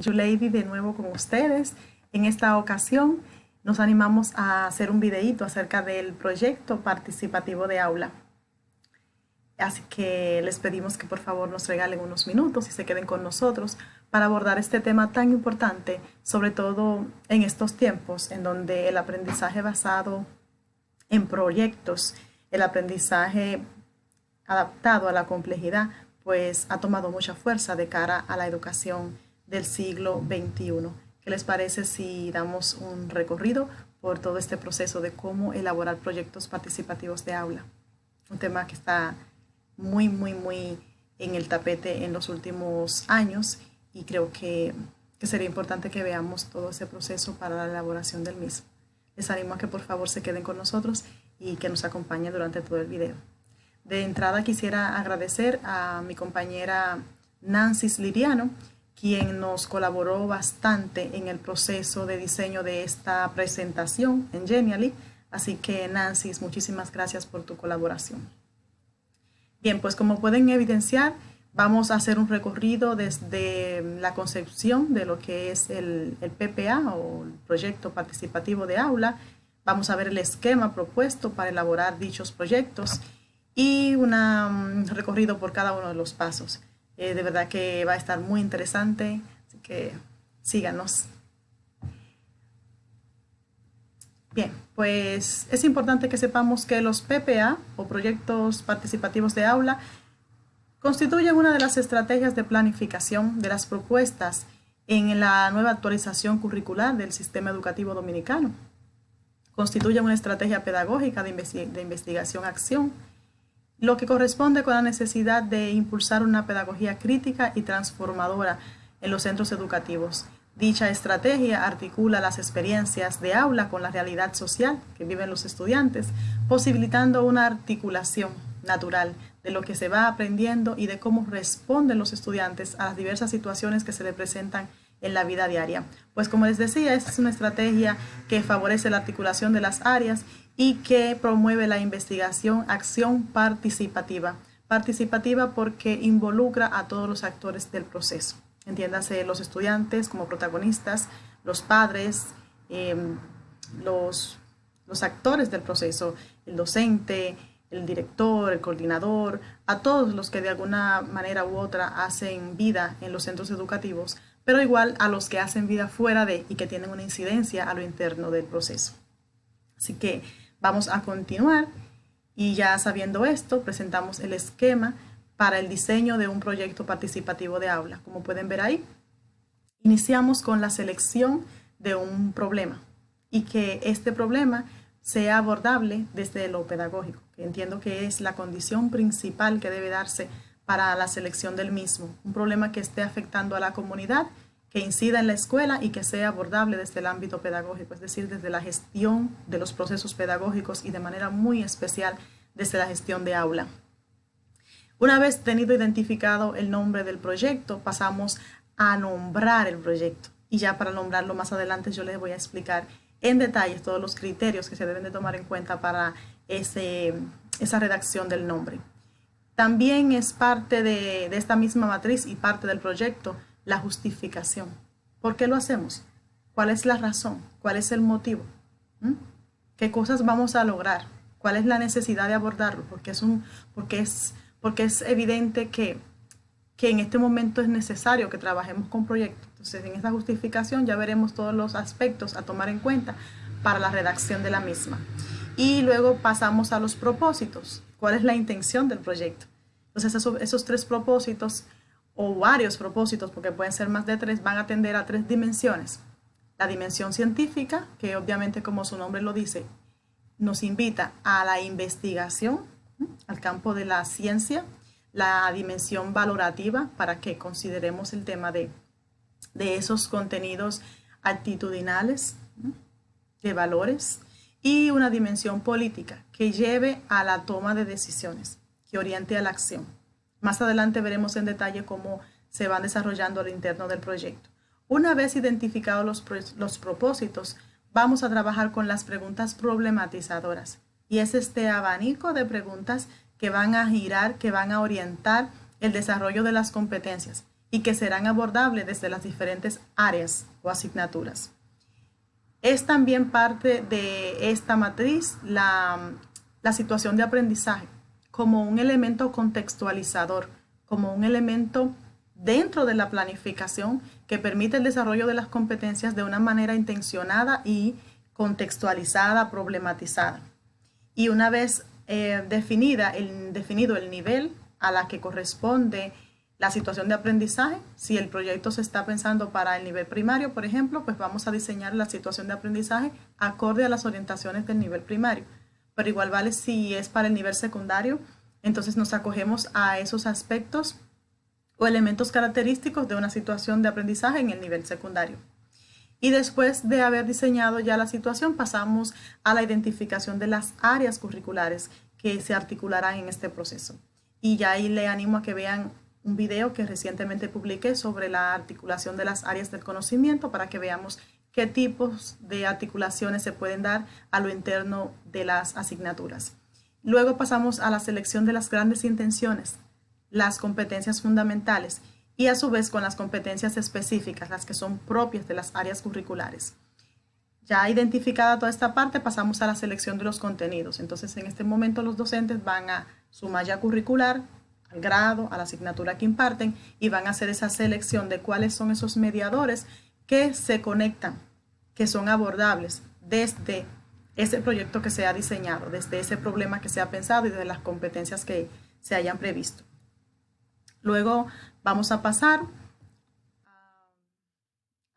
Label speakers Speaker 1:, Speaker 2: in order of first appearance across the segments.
Speaker 1: Yuleidy de nuevo con ustedes. En esta ocasión nos animamos a hacer un videíto acerca del proyecto participativo de aula. Así que les pedimos que por favor nos regalen unos minutos y se queden con nosotros para abordar este tema tan importante, sobre todo en estos tiempos en donde el aprendizaje basado en proyectos, el aprendizaje adaptado a la complejidad, pues ha tomado mucha fuerza de cara a la educación del siglo XXI. ¿Qué les parece si damos un recorrido por todo este proceso de cómo elaborar proyectos participativos de aula? Un tema que está muy en el tapete en los últimos años y creo que sería importante que veamos todo ese proceso para la elaboración del mismo. Les animo a que por favor se queden con nosotros y que nos acompañen durante todo el video. De entrada quisiera agradecer a mi compañera Nancy Liriano, quien nos colaboró bastante en el proceso de diseño de esta presentación en Genially. Así que Nancy, muchísimas gracias por tu colaboración. Bien, pues como pueden evidenciar, vamos a hacer un recorrido desde la concepción de lo que es el PPA o el Proyecto Participativo de Aula. Vamos a ver el esquema propuesto para elaborar dichos proyectos y un recorrido por cada uno de los pasos. De verdad que va a estar muy interesante, así que síganos. Bien, pues es importante que sepamos que los PPA o proyectos participativos de aula constituyen una de las estrategias de planificación de las propuestas en la nueva actualización curricular del sistema educativo dominicano. Constituyen una estrategia pedagógica de investigación-acción, lo que corresponde con la necesidad de impulsar una pedagogía crítica y transformadora en los centros educativos. Dicha estrategia articula las experiencias de aula con la realidad social que viven los estudiantes, posibilitando una articulación natural de lo que se va aprendiendo y de cómo responden los estudiantes a las diversas situaciones que se les presentan en la vida diaria. Pues como les decía, esta es una estrategia que favorece la articulación de las áreas y que promueve la investigación, acción participativa. Participativa porque involucra a todos los actores del proceso. Entiéndase los estudiantes como protagonistas, los padres, los actores del proceso, el docente, el director, el coordinador, a todos los que de alguna manera u otra hacen vida en los centros educativos, pero igual a los que hacen vida fuera de y que tienen una incidencia a lo interno del proceso. Así que vamos a continuar y ya sabiendo esto, presentamos el esquema para el diseño de un proyecto participativo de aula. Como pueden ver ahí, iniciamos con la selección de un problema y que este problema sea abordable desde lo pedagógico, que entiendo que es la condición principal que debe darse para la selección del mismo. Un problema que esté afectando a la comunidad, que incida en la escuela y que sea abordable desde el ámbito pedagógico, es decir, desde la gestión de los procesos pedagógicos y de manera muy especial desde la gestión de aula. Una vez tenido identificado el nombre del proyecto, pasamos a nombrar el proyecto. Y ya para nombrarlo más adelante yo les voy a explicar en detalle todos los criterios que se deben de tomar en cuenta para esa redacción del nombre. También es parte de esta misma matriz y parte del proyecto la justificación. ¿Por qué lo hacemos? ¿Cuál es la razón? ¿Cuál es el motivo? ¿Qué cosas vamos a lograr? ¿Cuál es la necesidad de abordarlo? Porque es evidente que en este momento es necesario que trabajemos con proyectos. Entonces, en esta justificación ya veremos todos los aspectos a tomar en cuenta para la redacción de la misma. Y luego pasamos a los propósitos. ¿Cuál es la intención del proyecto? Entonces, esos tres propósitos o varios propósitos, porque pueden ser más de tres, van a atender a tres dimensiones. La dimensión científica, que obviamente como su nombre lo dice, nos invita a la investigación, al campo de la ciencia. La dimensión valorativa, para que consideremos el tema de esos contenidos actitudinales, de valores, y una dimensión política que lleve a la toma de decisiones, que oriente a la acción. Más adelante veremos en detalle cómo se van desarrollando al interno del proyecto. Una vez identificados los propósitos, vamos a trabajar con las preguntas problematizadoras. Y es este abanico de preguntas que van a girar, que van a orientar el desarrollo de las competencias y que serán abordables desde las diferentes áreas o asignaturas. Es también parte de esta matriz la situación de aprendizaje como un elemento contextualizador, como un elemento dentro de la planificación que permite el desarrollo de las competencias de una manera intencionada y contextualizada, problematizada. Y una vez definido el nivel a la que corresponde la situación de aprendizaje, si el proyecto se está pensando para el nivel primario, por ejemplo, pues vamos a diseñar la situación de aprendizaje acorde a las orientaciones del nivel primario. Pero igual vale si es para el nivel secundario, entonces nos acogemos a esos aspectos o elementos característicos de una situación de aprendizaje en el nivel secundario. Y después de haber diseñado ya la situación, pasamos a la identificación de las áreas curriculares que se articularán en este proceso. Y ya ahí le animo a que vean un video que recientemente publiqué sobre la articulación de las áreas del conocimiento para que veamos qué tipos de articulaciones se pueden dar a lo interno de las asignaturas. Luego pasamos a la selección de las grandes intenciones, las competencias fundamentales y a su vez con las competencias específicas, las que son propias de las áreas curriculares. Ya identificada toda esta parte, pasamos a la selección de los contenidos. Entonces, en este momento los docentes van a su malla curricular, al grado, a la asignatura que imparten y van a hacer esa selección de cuáles son esos mediadores que se conectan, que son abordables desde ese proyecto que se ha diseñado, desde ese problema que se ha pensado y desde las competencias que se hayan previsto. Luego vamos a pasar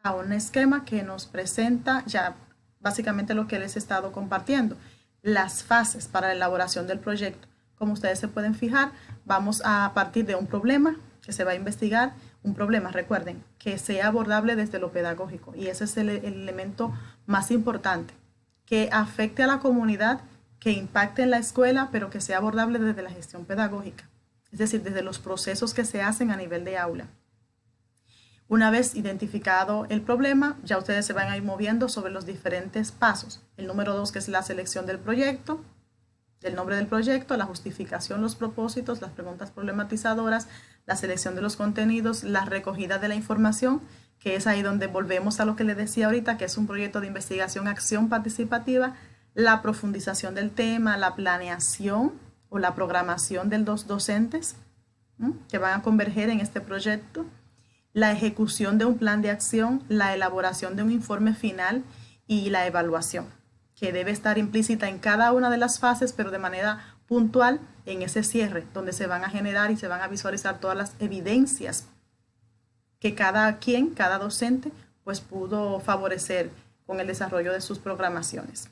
Speaker 1: a un esquema que nos presenta ya básicamente lo que les he estado compartiendo, las fases para la elaboración del proyecto. Como ustedes se pueden fijar, vamos a partir de un problema que se va a investigar, un problema, recuerden, que sea abordable desde lo pedagógico y ese es el elemento más importante, que afecte a la comunidad, que impacte en la escuela, pero que sea abordable desde la gestión pedagógica, es decir, desde los procesos que se hacen a nivel de aula. Una vez identificado el problema, ya ustedes se van a ir moviendo sobre los diferentes pasos. El número 2, que es la selección del proyecto, del nombre del proyecto, la justificación, los propósitos, las preguntas problematizadoras, la selección de los contenidos, la recogida de la información, que es ahí donde volvemos a lo que les decía ahorita, que es un proyecto de investigación, acción participativa, la profundización del tema, la planeación o la programación de los docentes que van a converger en este proyecto, la ejecución de un plan de acción, la elaboración de un informe final y la evaluación, que debe estar implícita en cada una de las fases, pero de manera puntual en ese cierre, donde se van a generar y se van a visualizar todas las evidencias que cada docente, pues pudo favorecer con el desarrollo de sus programaciones.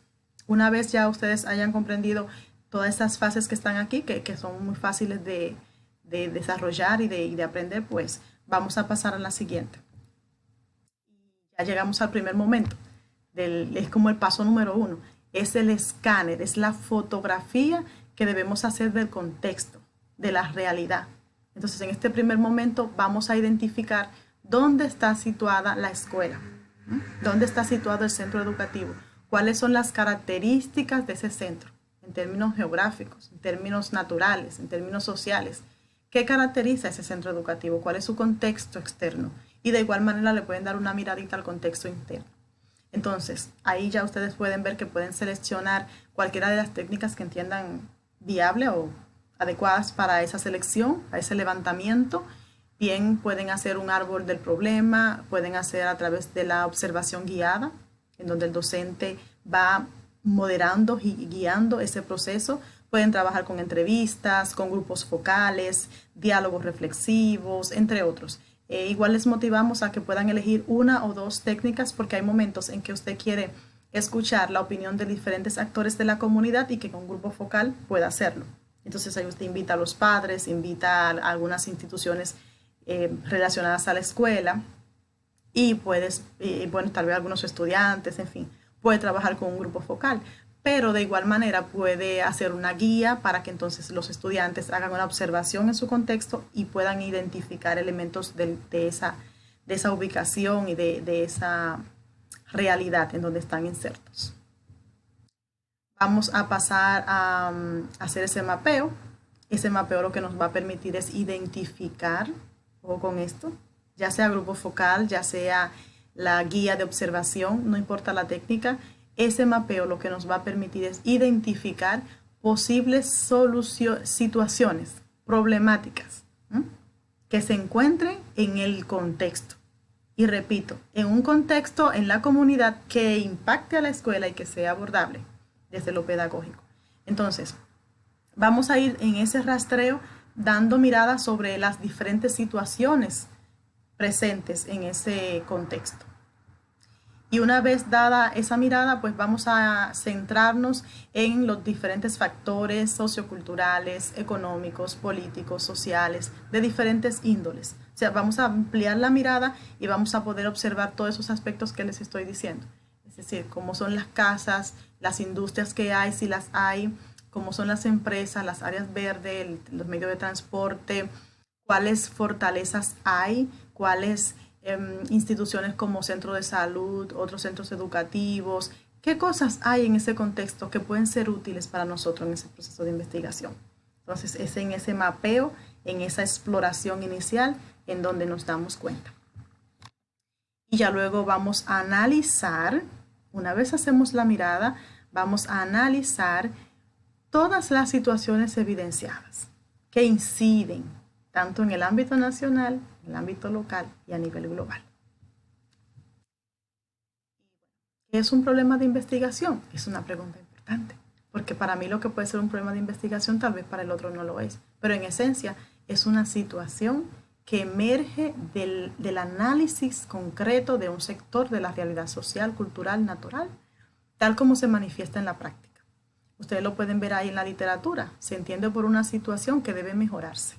Speaker 1: Una vez ya ustedes hayan comprendido todas estas fases que están aquí, que son muy fáciles de desarrollar y de aprender, pues vamos a pasar a la siguiente. Ya llegamos al primer momento. Es como el paso número 1, es el escáner, es la fotografía que debemos hacer del contexto, de la realidad. Entonces, en este primer momento vamos a identificar dónde está situada la escuela, dónde está situado el centro educativo, cuáles son las características de ese centro, en términos geográficos, en términos naturales, en términos sociales. ¿Qué caracteriza ese centro educativo? ¿Cuál es su contexto externo? Y de igual manera le pueden dar una miradita al contexto interno. Entonces, ahí ya ustedes pueden ver que pueden seleccionar cualquiera de las técnicas que entiendan viable o adecuadas para esa selección, a ese levantamiento. Bien, pueden hacer un árbol del problema, pueden hacer a través de la observación guiada, en donde el docente va moderando y guiando ese proceso. Pueden trabajar con entrevistas, con grupos focales, diálogos reflexivos, entre otros. Igual les motivamos a que puedan elegir una o dos técnicas porque hay momentos en que usted quiere escuchar la opinión de diferentes actores de la comunidad y que con un grupo focal pueda hacerlo. Entonces ahí usted invita a los padres, invita a algunas instituciones relacionadas a la escuela y bueno, tal vez algunos estudiantes, en fin, puede trabajar con un grupo focal. Pero de igual manera puede hacer una guía para que entonces los estudiantes hagan una observación en su contexto y puedan identificar elementos de esa ubicación y de esa realidad en donde están insertos. Vamos a pasar a hacer ese mapeo. Ese mapeo lo que nos va a permitir es identificar, ojo con esto, ya sea grupo focal, ya sea la guía de observación, no importa la técnica, ese mapeo lo que nos va a permitir es identificar posibles situaciones problemáticas, ¿m? Que se encuentren en el contexto. Y repito, en un contexto en la comunidad que impacte a la escuela y que sea abordable desde lo pedagógico. Entonces, vamos a ir en ese rastreo dando mirada sobre las diferentes situaciones presentes en ese contexto. Y una vez dada esa mirada, pues vamos a centrarnos en los diferentes factores socioculturales, económicos, políticos, sociales, de diferentes índoles. O sea, vamos a ampliar la mirada y vamos a poder observar todos esos aspectos que les estoy diciendo. Es decir, cómo son las casas, las industrias que hay, si las hay, cómo son las empresas, las áreas verdes, los medios de transporte, cuáles fortalezas hay, cuáles instituciones como centro de salud, otros centros educativos, qué cosas hay en ese contexto que pueden ser útiles para nosotros en ese proceso de investigación. Entonces es en ese mapeo, en esa exploración inicial en donde nos damos cuenta. Y ya luego vamos a analizar, una vez hacemos la mirada, vamos a analizar todas las situaciones evidenciadas que inciden tanto en el ámbito nacional, en el ámbito local y a nivel global. ¿Qué es un problema de investigación? Es una pregunta importante, porque para mí lo que puede ser un problema de investigación tal vez para el otro no lo es, pero en esencia es una situación que emerge del análisis concreto de un sector de la realidad social, cultural, natural, tal como se manifiesta en la práctica. Ustedes lo pueden ver ahí en la literatura, se entiende por una situación que debe mejorarse.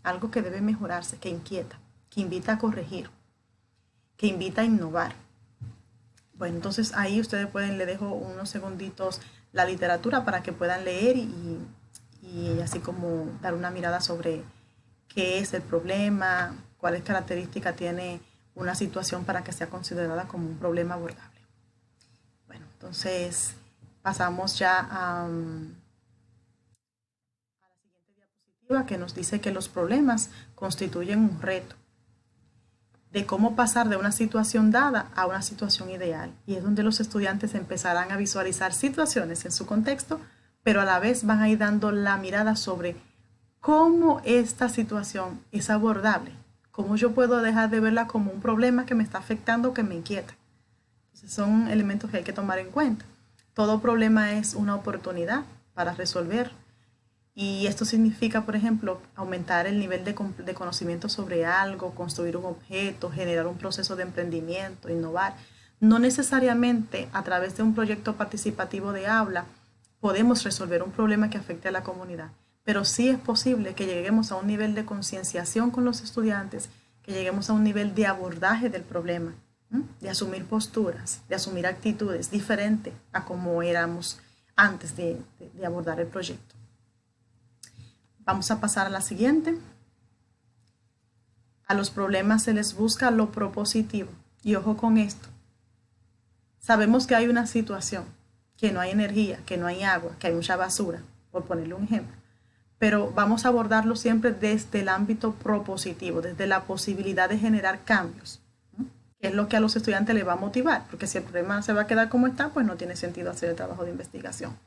Speaker 1: Algo que debe mejorarse, que inquieta, que invita a corregir, que invita a innovar. Bueno, entonces ahí ustedes pueden, le dejo unos segunditos la literatura para que puedan leer y así como dar una mirada sobre qué es el problema, cuáles características tiene una situación para que sea considerada como un problema abordable. Bueno, entonces pasamos ya a que nos dice que los problemas constituyen un reto de cómo pasar de una situación dada a una situación ideal. Y es donde los estudiantes empezarán a visualizar situaciones en su contexto, pero a la vez van a ir dando la mirada sobre cómo esta situación es abordable, cómo yo puedo dejar de verla como un problema que me está afectando, que me inquieta. Entonces son elementos que hay que tomar en cuenta. Todo problema es una oportunidad para resolver. Y esto significa, por ejemplo, aumentar el nivel de conocimiento sobre algo, construir un objeto, generar un proceso de emprendimiento, innovar. No necesariamente a través de un proyecto participativo de aula podemos resolver un problema que afecte a la comunidad, pero sí es posible que lleguemos a un nivel de concienciación con los estudiantes, que lleguemos a un nivel de abordaje del problema, de asumir posturas, de asumir actitudes diferentes a como éramos antes de abordar el proyecto. Vamos a pasar a la siguiente. A los problemas se les busca lo propositivo. Y ojo con esto. Sabemos que hay una situación, que no hay energía, que no hay agua, que hay mucha basura, por ponerle un ejemplo. Pero vamos a abordarlo siempre desde el ámbito propositivo, desde la posibilidad de generar cambios, que es lo que a los estudiantes les va a motivar, porque si el problema se va a quedar como está, pues no tiene sentido hacer el trabajo de investigación.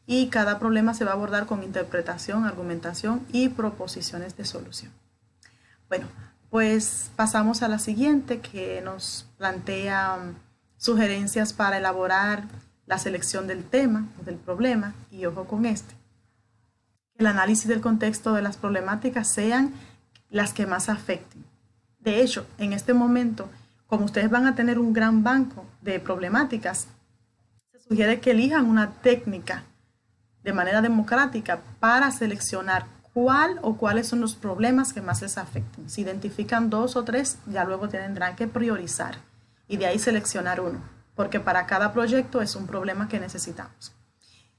Speaker 1: Y cada problema se va a abordar con interpretación, argumentación y proposiciones de solución. Bueno, pues pasamos a la siguiente, que nos plantea sugerencias para elaborar la selección del tema o del problema, y ojo con este. El análisis del contexto de las problemáticas sean las que más afecten. De hecho, en este momento, como ustedes van a tener un gran banco de problemáticas, se sugiere que elijan una técnica de manera democrática para seleccionar cuál o cuáles son los problemas que más les afecten. Si identifican 2 o 3, ya luego tendrán que priorizar y de ahí seleccionar uno, porque para cada proyecto es un problema que necesitamos.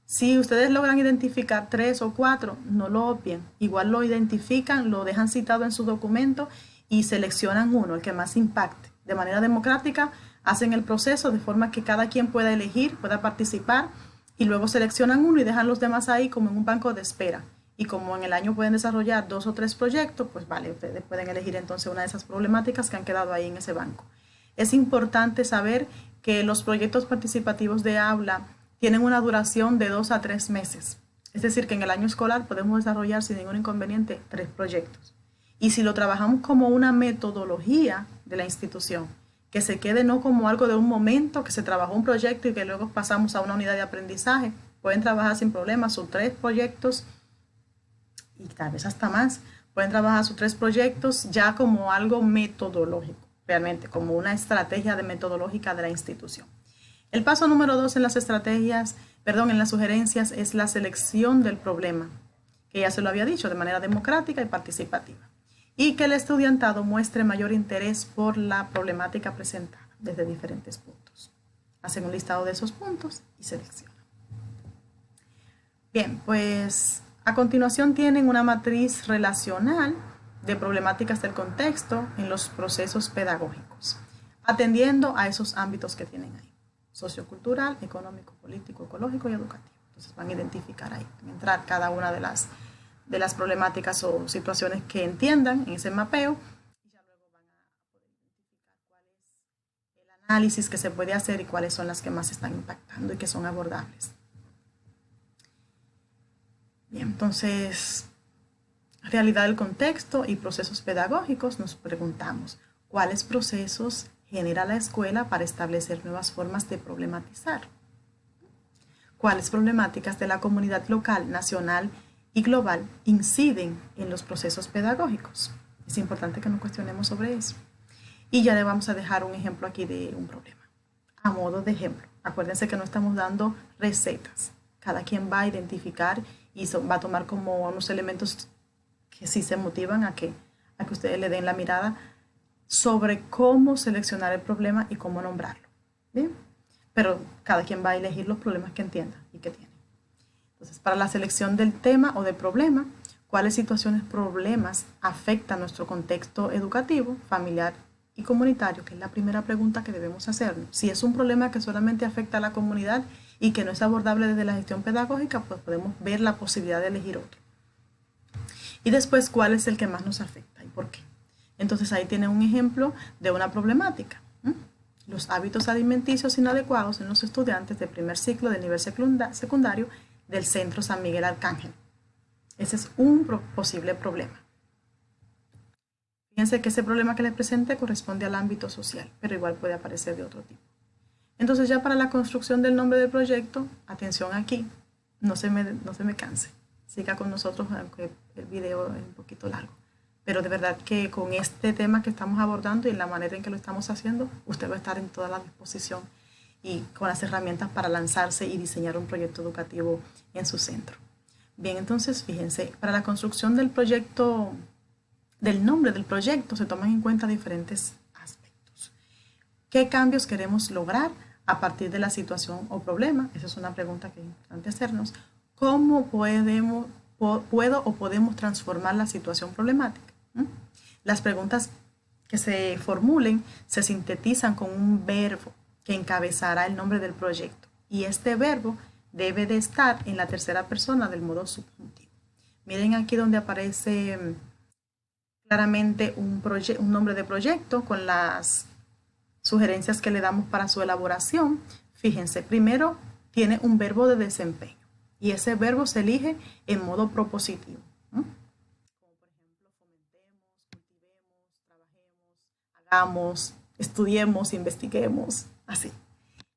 Speaker 1: Si ustedes logran identificar 3 o 4, no lo obvien, igual lo identifican, lo dejan citado en su documento y seleccionan uno, el que más impacte. De manera democrática hacen el proceso de forma que cada quien pueda elegir, pueda participar, y luego seleccionan uno y dejan los demás ahí como en un banco de espera. y como en el año pueden desarrollar 2 o 3 proyectos, pues vale, ustedes pueden elegir entonces una de esas problemáticas que han quedado ahí en ese banco. Es importante saber que los proyectos participativos de aula tienen una duración de 2 a 3 meses. Es decir, que en el año escolar podemos desarrollar sin ningún inconveniente 3 proyectos. Y si lo trabajamos como una metodología de la institución, que se quede no como algo de un momento, que se trabajó un proyecto y que luego pasamos a una unidad de aprendizaje, pueden trabajar sin problemas sus 3 proyectos y tal vez hasta más. Pueden trabajar sus 3 proyectos ya como algo metodológico, realmente como una estrategia de metodológica de la institución. El paso número 2 en las estrategias, en las sugerencias es la selección del problema, que ya se lo había dicho, de manera democrática y participativa. Y que el estudiantado muestre mayor interés por la problemática presentada desde diferentes puntos. Hacen un listado de esos puntos y seleccionan. Bien, pues a continuación tienen una matriz relacional de problemáticas del contexto en los procesos pedagógicos, atendiendo a esos ámbitos que tienen ahí: sociocultural, económico, político, ecológico y educativo. Entonces van a identificar ahí, van a entrar cada una de las problemáticas o situaciones que entiendan en ese mapeo, y ya luego van a poder identificar cuál es el análisis que se puede hacer y cuáles son las que más están impactando y que son abordables. Bien, entonces, realidad del contexto y procesos pedagógicos, nos preguntamos, ¿cuáles procesos genera la escuela para establecer nuevas formas de problematizar? ¿Cuáles problemáticas de la comunidad local, nacional y global inciden en los procesos pedagógicos? Es importante que nos cuestionemos sobre eso. Y ya le vamos a dejar un ejemplo aquí de un problema. A modo de ejemplo, acuérdense que no estamos dando recetas. Cada quien va a identificar y va a tomar como unos elementos que sí se motivan a que ustedes le den la mirada sobre cómo seleccionar el problema y cómo nombrarlo. ¿Bien? Pero cada quien va a elegir los problemas que entienda y que tiene. Entonces, para la selección del tema o del problema, ¿cuáles situaciones, problemas afectan nuestro contexto educativo, familiar y comunitario? Que es la primera pregunta que debemos hacernos. Si es un problema que solamente afecta a la comunidad y que no es abordable desde la gestión pedagógica, pues podemos ver la posibilidad de elegir otro. Y después, ¿cuál es el que más nos afecta y por qué? Entonces ahí tiene un ejemplo de una problemática. Los hábitos alimenticios inadecuados en los estudiantes de primer ciclo del nivel secundario del Centro San Miguel Arcángel. Ese es un posible problema. Fíjense que ese problema que les presenté corresponde al ámbito social, pero igual puede aparecer de otro tipo. Entonces ya para la construcción del nombre del proyecto, atención aquí, no se me canse. Siga con nosotros, aunque el video es un poquito largo. Pero de verdad que con este tema que estamos abordando y la manera en que lo estamos haciendo, usted va a estar en toda la disposición y con las herramientas para lanzarse y diseñar un proyecto educativo en su centro. Bien, entonces fíjense, para la construcción del proyecto, del nombre del proyecto, se toman en cuenta diferentes aspectos. ¿Qué cambios queremos lograr a partir de la situación o problema? Esa es una pregunta que es importante hacernos. ¿Cómo puedo o podemos transformar la situación problemática? Las preguntas que se formulen se sintetizan con un verbo que encabezará el nombre del proyecto. Y este verbo debe de estar en la tercera persona del modo subjuntivo. Miren aquí donde aparece claramente un nombre de proyecto con las sugerencias que le damos para su elaboración. Fíjense, primero tiene un verbo de desempeño y ese verbo se elige en modo propositivo. Como por ejemplo, fomentemos, cultivemos, trabajemos, hagamos, estudiemos, investiguemos, así.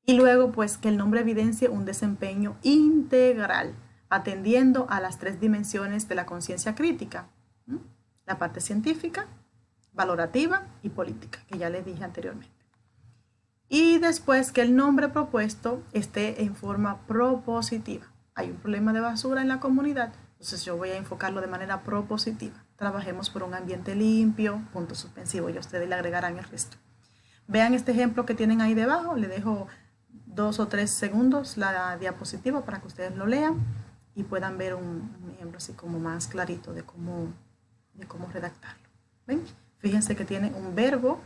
Speaker 1: Y luego, pues, que el nombre evidencie un desempeño integral, atendiendo a las 3 dimensiones de la conciencia crítica. La parte científica, valorativa y política, que ya les dije anteriormente. Y después que el nombre propuesto esté en forma propositiva. Hay un problema de basura en la comunidad, entonces yo voy a enfocarlo de manera propositiva. Trabajemos por un ambiente limpio, punto suspensivo, y ustedes le agregarán el resto. Vean este ejemplo que tienen ahí debajo, le dejo 2 o 3 segundos la diapositiva para que ustedes lo lean y puedan ver un ejemplo así como más clarito de cómo redactarlo. ¿Ven? Fíjense que tiene un verbo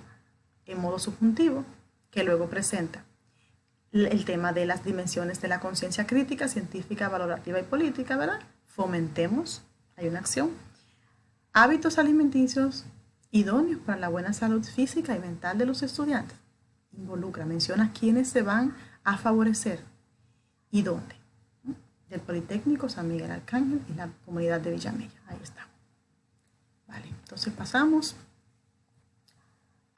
Speaker 1: en modo subjuntivo que luego presenta el tema de las dimensiones de la conciencia crítica, científica, valorativa y política, ¿verdad? Fomentemos, hay una acción. Hábitos alimenticios idóneos para la buena salud física y mental de los estudiantes. Involucra, menciona quiénes se van a favorecer y dónde. Del Politécnico San Miguel Arcángel y la comunidad de Villamella. Ahí está. Vale, entonces pasamos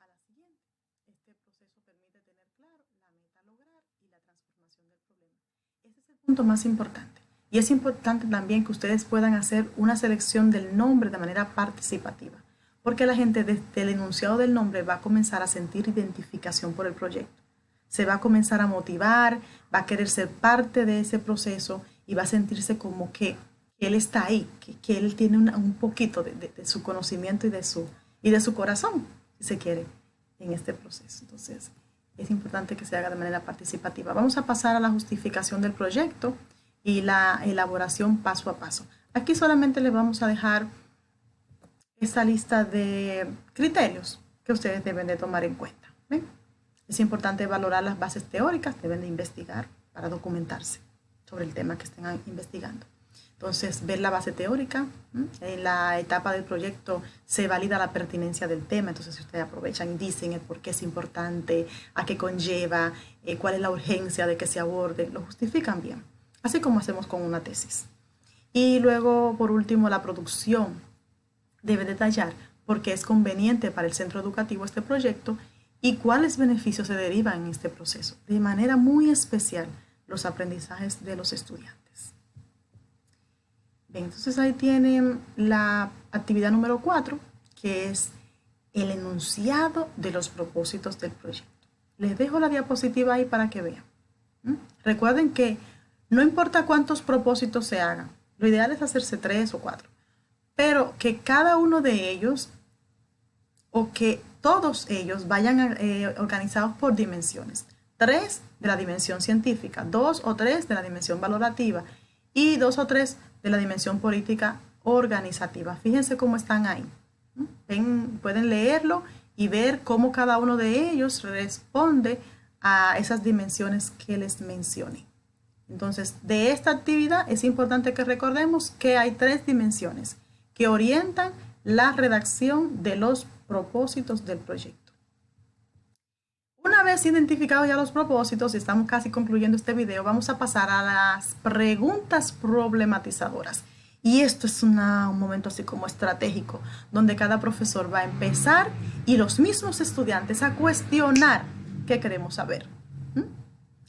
Speaker 1: a la siguiente. Este proceso permite tener claro la meta a lograr y la transformación del problema. Ese es el punto más importante. Y es importante también que ustedes puedan hacer una selección del nombre de manera participativa, porque la gente desde el enunciado del nombre va a comenzar a sentir identificación por el proyecto. Se va a comenzar a motivar, va a querer ser parte de ese proceso y va a sentirse como que él está ahí, que él tiene un poquito de su conocimiento y de su corazón, si se quiere, en este proceso. Entonces, es importante que se haga de manera participativa. Vamos a pasar a la justificación del proyecto y la elaboración paso a paso. Aquí solamente les vamos a dejar esa lista de criterios que ustedes deben de tomar en cuenta. ¿Ven? Es importante valorar las bases teóricas, deben de investigar para documentarse sobre el tema que estén investigando. Entonces, ver la base teórica. En la etapa del proyecto se valida la pertinencia del tema, entonces ustedes aprovechan y dicen el por qué es importante, a qué conlleva, cuál es la urgencia de que se aborde, lo justifican bien, así como hacemos con una tesis. Y luego, por último, la producción debe detallar por qué es conveniente para el centro educativo este proyecto y cuáles beneficios se derivan en este proceso, de manera muy especial los aprendizajes de los estudiantes. Bien, entonces ahí tienen la actividad número 4, que es el enunciado de los propósitos del proyecto. Les dejo la diapositiva ahí para que vean. Recuerden que no importa cuántos propósitos se hagan, lo ideal es hacerse 3 o 4, pero que cada uno de ellos o que todos ellos vayan organizados por dimensiones. 3 de la dimensión científica, 2 o 3 de la dimensión valorativa y 2 o 3 de la dimensión política organizativa. Fíjense cómo están ahí. Pueden leerlo y ver cómo cada uno de ellos responde a esas dimensiones que les mencioné. Entonces, de esta actividad es importante que recordemos que hay 3 dimensiones que orientan la redacción de los propósitos del proyecto. Una vez identificados ya los propósitos y estamos casi concluyendo este video, vamos a pasar a las preguntas problematizadoras. Y esto es un momento así como estratégico, donde cada profesor va a empezar y los mismos estudiantes a cuestionar qué queremos saber.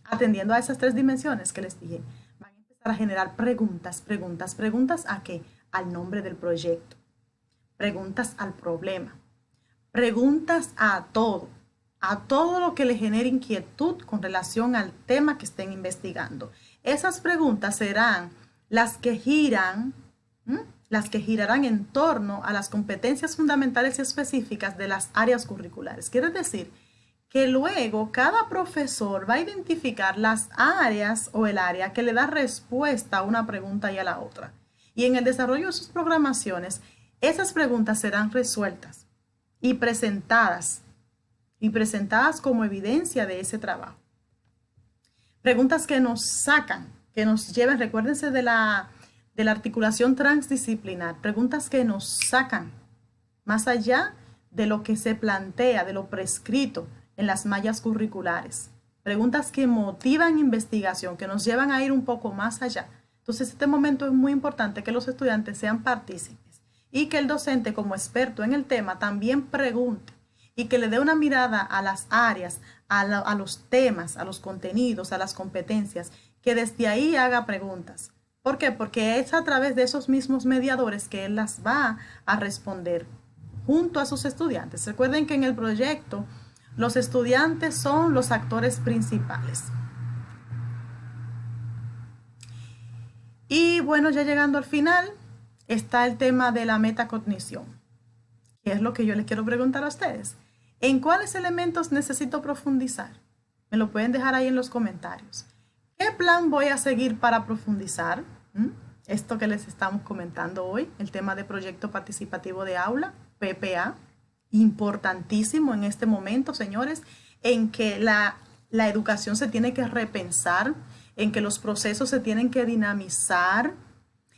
Speaker 1: Atendiendo a esas 3 dimensiones que les dije, van a empezar a generar preguntas. ¿Preguntas a qué? Al nombre del proyecto. Preguntas al problema. Preguntas a todo lo que le genere inquietud con relación al tema que estén investigando. Esas preguntas serán las que girarán en torno a las competencias fundamentales y específicas de las áreas curriculares. Quiere decir que luego cada profesor va a identificar las áreas o el área que le da respuesta a una pregunta y a la otra. Y en el desarrollo de sus programaciones, esas preguntas serán resueltas y presentadas como evidencia de ese trabajo. Preguntas que nos sacan, que nos lleven, recuérdense de la articulación transdisciplinar, preguntas que nos sacan más allá de lo que se plantea, de lo prescrito en las mallas curriculares. Preguntas que motivan investigación, que nos llevan a ir un poco más allá. Entonces, este momento es muy importante que los estudiantes sean partícipes y que el docente, como experto en el tema, también pregunte y que le dé una mirada a las áreas, a los temas, a los contenidos, a las competencias, que desde ahí haga preguntas. ¿Por qué? Porque es a través de esos mismos mediadores que él las va a responder junto a sus estudiantes. Recuerden que en el proyecto los estudiantes son los actores principales. Y bueno, ya llegando al final, está el tema de la metacognición, que es lo que yo les quiero preguntar a ustedes. ¿En cuáles elementos necesito profundizar? Me lo pueden dejar ahí en los comentarios. ¿Qué plan voy a seguir para profundizar? Esto que les estamos comentando hoy, el tema de proyecto participativo de aula, PPA, importantísimo en este momento, señores, en que la educación se tiene que repensar, en que los procesos se tienen que dinamizar,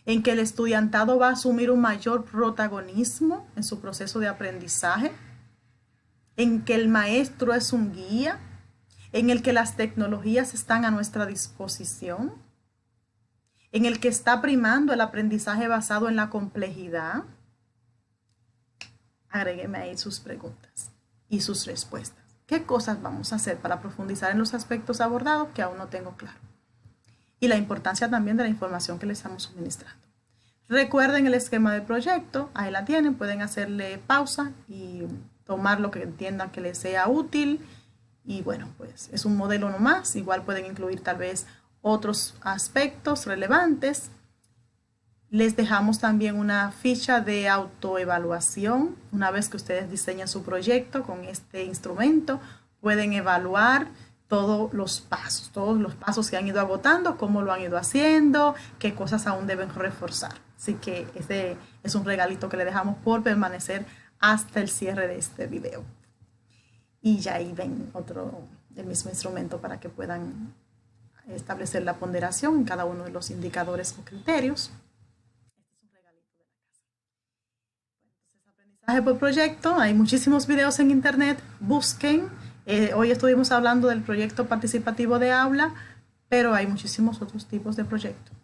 Speaker 1: en que el estudiantado va a asumir un mayor protagonismo en su proceso de aprendizaje, en que el maestro es un guía, en el que las tecnologías están a nuestra disposición, en el que está primando el aprendizaje basado en la complejidad. Agrégueme ahí sus preguntas y sus respuestas. ¿Qué cosas vamos a hacer para profundizar en los aspectos abordados que aún no tengo claro? Y la importancia también de la información que les estamos suministrando. Recuerden el esquema de proyecto, ahí la tienen, pueden hacerle pausa y tomar lo que entiendan que les sea útil. Y bueno, pues es un modelo nomás, igual pueden incluir tal vez otros aspectos relevantes. Les dejamos también una ficha de autoevaluación. Una vez que ustedes diseñan su proyecto con este instrumento, pueden evaluar todos los pasos que han ido agotando, cómo lo han ido haciendo, qué cosas aún deben reforzar. Así que este es un regalito que le dejamos por permanecer hasta el cierre de este video. Y ya ahí ven el mismo instrumento para que puedan establecer la ponderación en cada uno de los indicadores o criterios. Aprendizaje por proyecto, hay muchísimos videos en internet, busquen. Hoy estuvimos hablando del proyecto participativo de aula, pero hay muchísimos otros tipos de proyectos.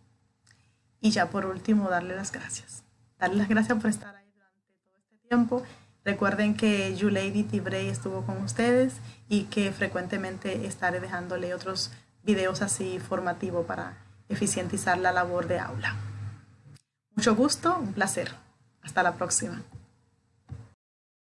Speaker 1: Y ya por último, darle las gracias. Darle las gracias por estar ahí durante todo este tiempo. Recuerden que Yulady Tibrey estuvo con ustedes y que frecuentemente estaré dejándole otros videos así formativos para eficientizar la labor de aula. Mucho gusto, un placer. Hasta la próxima.